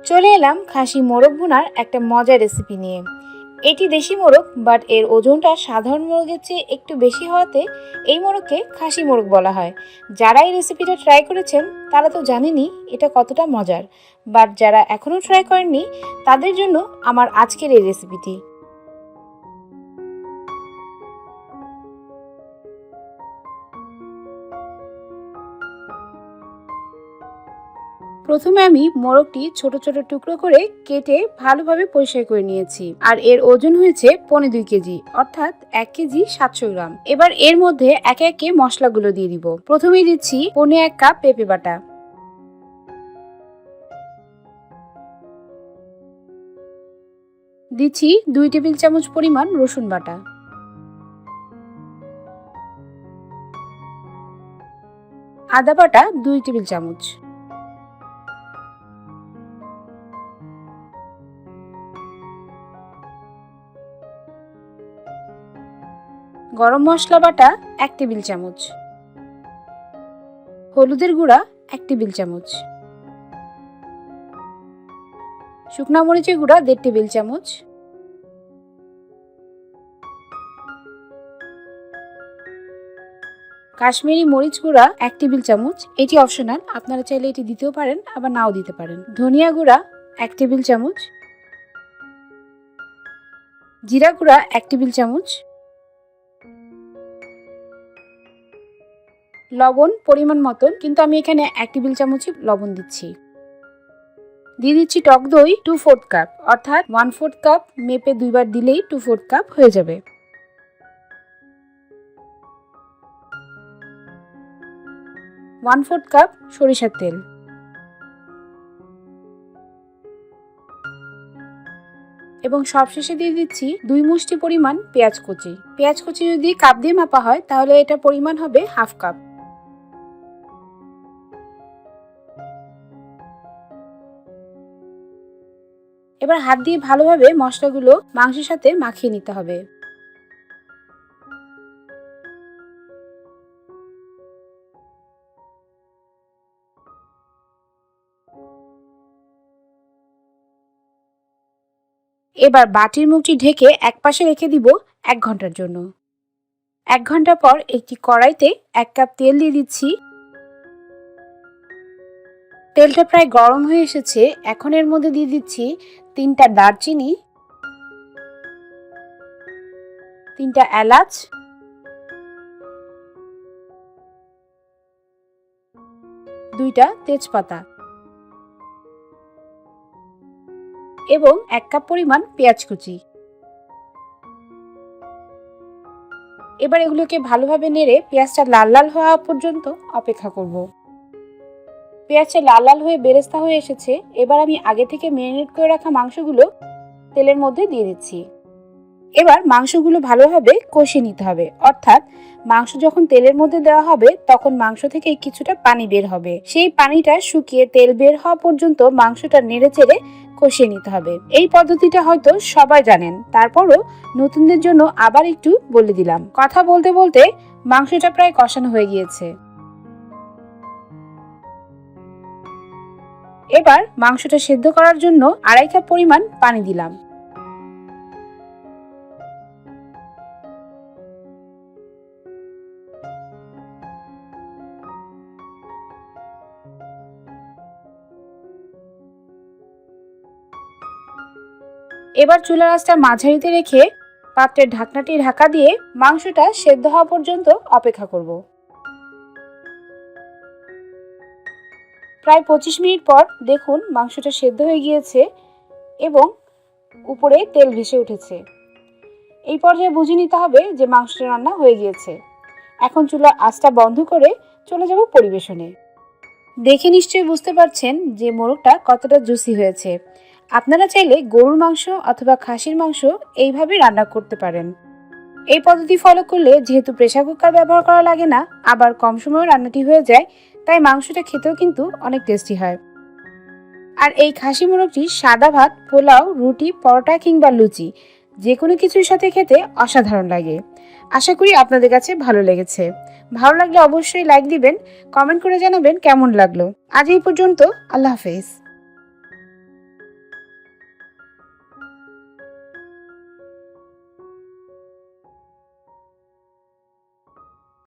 চলে এলাম খাসি মোরগ ভুনার একটা মজার রেসিপি নিয়ে। এটি দেশি মোরগ, বাট এর ওজনটা সাধারণ মোরগের চেয়ে একটু বেশি হওয়াতে এই মোরগকে খাসি মোরগ বলা হয়। যারা এই রেসিপিটা ট্রাই করেছেন তারা তো জানেনই এটা কতটা মজার, বাট যারা এখনও ট্রাই করেননি তাদের জন্য আমার আজকের এই রেসিপিটি। প্রথমে আমি মোরগটি ছোট ছোট টুকরো করে কেটে ভালোভাবে পরিষ্কার করে নিয়েছি, আর এর ওজন হয়েছে 2.25 কেজি, অর্থাৎ 1 কেজি 700 গ্রাম। এবার এর মধ্যে একে একে মশলাগুলো দিয়ে দিব। প্রথমেই দিচ্ছি 1 কাপ পেঁপে বাটা, দিচ্ছি 2 টেবিল চামচ পরিমাণ রসুন বাটা, আদা বাটা 2 টেবিল চামচ, গরম মশলা বাটা 1 টেবিল চামচ, হলুদের গুঁড়া 1 টেবিল চামচ, শুকনা মরিচের গুঁড়া 1.5 টেবিল চামচ, কাশ্মীরি মরিচ গুঁড়া 1 টেবিল চামচ, এটি অপশনাল, আপনারা চাইলে এটি দিতেও পারেন আবার নাও দিতে পারেন। ধনিয়া গুঁড়া 1 টেবিল চামচ, জিরা গুঁড়া 1 টেবিল চামচ, লবণ পরিমাণ মতন, কিন্তু আমি এখানে 1 টেবিল চামচই লবণ দিচ্ছি। দিয়ে দিচ্ছি টক দই 2/4 কাপ, অর্থাৎ 1/4 কাপ মেপে দুইবার দিলেই 2/4 কাপ হয়ে যাবে। ওয়ান 1/4 কাপ সরিষার তেল, এবং সবশেষে দিয়ে দিচ্ছি 2 মুষ্টি পরিমাণ পেঁয়াজ কুচি। পেঁয়াজ কুচি যদি কাপ দিয়ে মাপা হয় তাহলে এটা পরিমাণ হবে 1/2 কাপ। এবার হাত দিয়ে ভালোভাবে মশলাগুলো মাংসের সাথে মাখিয়ে নিতে হবে। এবার বাটির মুখটি ঢেকে একপাশে রেখে দিব 1 ঘন্টার জন্য। 1 ঘন্টা পর একটি কড়াইতে 1 কাপ তেল দিয়ে দিচ্ছি। তেলটা প্রায় গরম হয়ে এসেছে, এখন এর মধ্যে দিয়ে দিচ্ছি 3টা দারচিনি, 3টা এলাচ, 2টা তেজপাতা এবং 1 কাপ পরিমাণ পেঁয়াজ কুচি। এবার এগুলোকে ভালোভাবে নেড়ে পেঁয়াজটা লাল লাল হওয়া পর্যন্ত অপেক্ষা করব। পেঁয়াজটা লাল লাল হয়ে বেরেস্তা হয়ে এসেছে। এবার আমি আগে থেকে ম্যারিনেট করে রাখা মাংসগুলো তেলের মধ্যে দিয়ে দিচ্ছি। এবার মাংসগুলো ভালোভাবে কষিয়ে নিতে হবে, অর্থাৎ মাংস যখন তেলের মধ্যে দেওয়া হবে তখন মাংস থেকে কিছুটা পানি বের হবে। সেই পানিটা শুকিয়ে তেল বের হওয়া পর্যন্ত মাংসটা নেড়ে চেড়ে কষিয়ে নিতে হবে। এই পদ্ধতিটা হয়তো সবাই জানেন, তারপরও নতুনদের জন্য আবার একটু বলে দিলাম। কথা বলতে বলতে মাংসটা প্রায় কষানো হয়ে গিয়েছে। এবার মাংসটা সেদ্ধ করার জন্য 2.5 কাপ পরিমাণ পানি দিলাম। এবার চুলার আঁচটা মাঝারিতে রেখে পাত্রের ঢাকনাটি ঢাকা দিয়ে মাংসটা সেদ্ধ হওয়া পর্যন্ত অপেক্ষা করব। প্রায় 25 মিনিট পর দেখুন মাংসটা সেদ্ধ হয়ে গিয়েছে এবং উপরে তেল ভেসে উঠেছে। এই পর্যায়ে বুঝে নিতে হবে যে মাংসটা রান্না হয়ে গিয়েছে। এখন চুলার আঁচটা বন্ধ করে চলে যাব পরিবেশনে। দেখে নিশ্চয়ই বুঝতে পারছেন যে মোরগটা কতটা জুসি হয়েছে। আপনারা চাইলে গরুর মাংস অথবা খাসির মাংস এইভাবে রান্না করতে পারেন। এই পদ্ধতি ফলো করলে যেহেতু প্রেসার কুকার ব্যবহার করা লাগে না, আবার কম সময়ে রান্নাটি হয়ে যায়, তাই মাংসটা খেতেও কিন্তু অনেক টেস্টি হয়। আর এই খাসি মোরগটি সাদা ভাত, পোলাও, রুটি, পরোটা কিংবা লুচি যে কোনো কিছুর সাথে খেতে অসাধারণ লাগে। আশা করি আপনাদের কাছে ভালো লেগেছে। ভালো লাগলে অবশ্যই লাইক দিবেন, কমেন্ট করে জানাবেন কেমন লাগলো। আজ এই পর্যন্ত, আল্লাহ হাফেজ।